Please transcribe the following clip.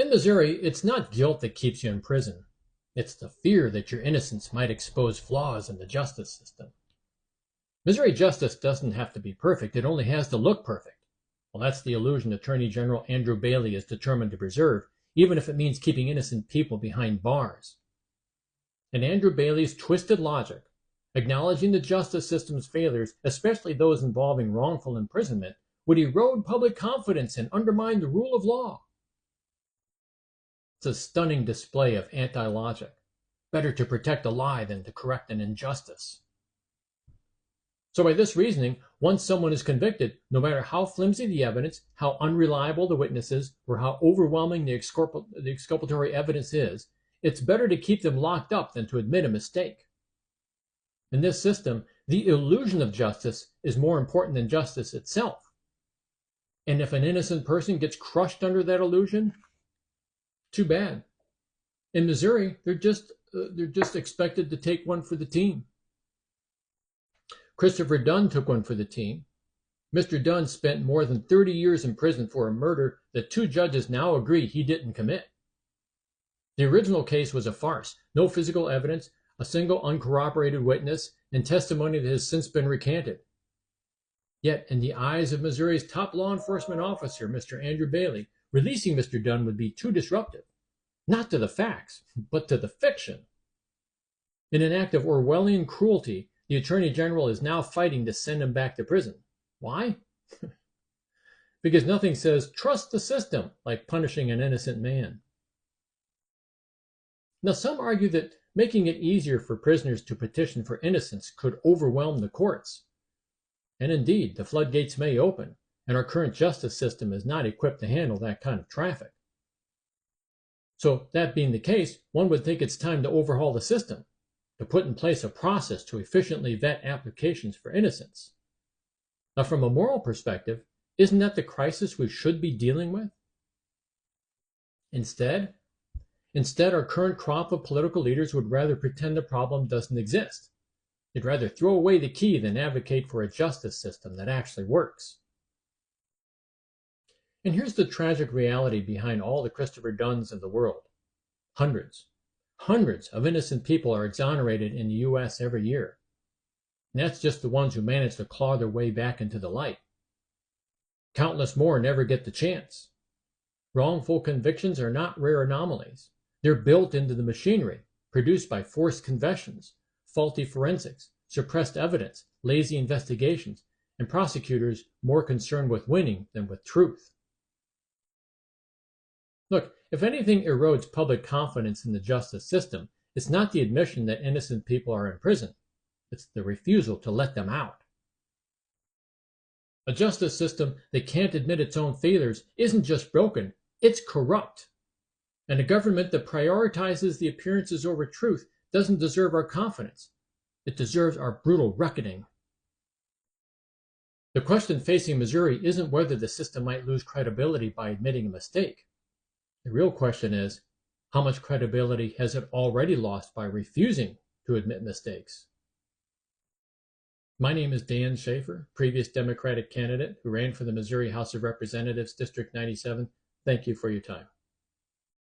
In Missouri, it's not guilt that keeps you in prison. It's the fear that your innocence might expose flaws in the justice system. Missouri justice doesn't have to be perfect, it only has to look perfect. Well, that's the illusion Attorney General Andrew Bailey is determined to preserve, even if it means keeping innocent people behind bars. In Andrew Bailey's twisted logic, acknowledging the justice system's failures, especially those involving wrongful imprisonment, would erode public confidence and undermine the rule of law. It's a stunning display of anti-logic. Better to protect a lie than to correct an injustice. So by this reasoning, once someone is convicted, no matter how flimsy the evidence, how unreliable the witnesses, or how overwhelming the exculpatory evidence is, it's better to keep them locked up than to admit a mistake. In this system, the illusion of justice is more important than justice itself. And if an innocent person gets crushed under that illusion, too bad. In Missouri, they're just expected to take one for the team. Christopher Dunn took one for the team. Mr. Dunn spent more than 30 years in prison for a murder that 2 judges now agree he didn't commit. The original case was a farce. No physical evidence, a single uncorroborated witness, and testimony that has since been recanted. Yet, in the eyes of Missouri's top law enforcement officer, Mr. Andrew Bailey, releasing Mr. Dunn would be too disruptive. Not to the facts, but to the fiction. In an act of Orwellian cruelty, the Attorney General is now fighting to send him back to prison. Why? Because nothing says, trust the system, like punishing an innocent man. Now, some argue that making it easier for prisoners to petition for innocence could overwhelm the courts. And indeed, the floodgates may open, and our current justice system is not equipped to handle that kind of traffic. So, that being the case, one would think it's time to overhaul the system, to put in place a process to efficiently vet applications for innocence. Now, from a moral perspective, isn't that the crisis we should be dealing with? Instead, our current crop of political leaders would rather pretend the problem doesn't exist. They'd rather throw away the key than advocate for a justice system that actually works. And here's the tragic reality behind all the Christopher Dunns of the world. Hundreds of innocent people are exonerated in the U.S. every year. And that's just the ones who manage to claw their way back into the light. Countless more never get the chance. Wrongful convictions are not rare anomalies. They're built into the machinery, produced by forced confessions, faulty forensics, suppressed evidence, lazy investigations, and prosecutors more concerned with winning than with truth. Look, if anything erodes public confidence in the justice system, it's not the admission that innocent people are in prison. It's the refusal to let them out. A justice system that can't admit its own failures isn't just broken, it's corrupt. And a government that prioritizes the appearances over truth doesn't deserve our confidence. It deserves our brutal reckoning. The question facing Missouri isn't whether the system might lose credibility by admitting a mistake. The real question is, how much credibility has it already lost by refusing to admit mistakes? My name is Dan Schaefer, previous Democratic candidate who ran for the Missouri House of Representatives, District 97. Thank you for your time.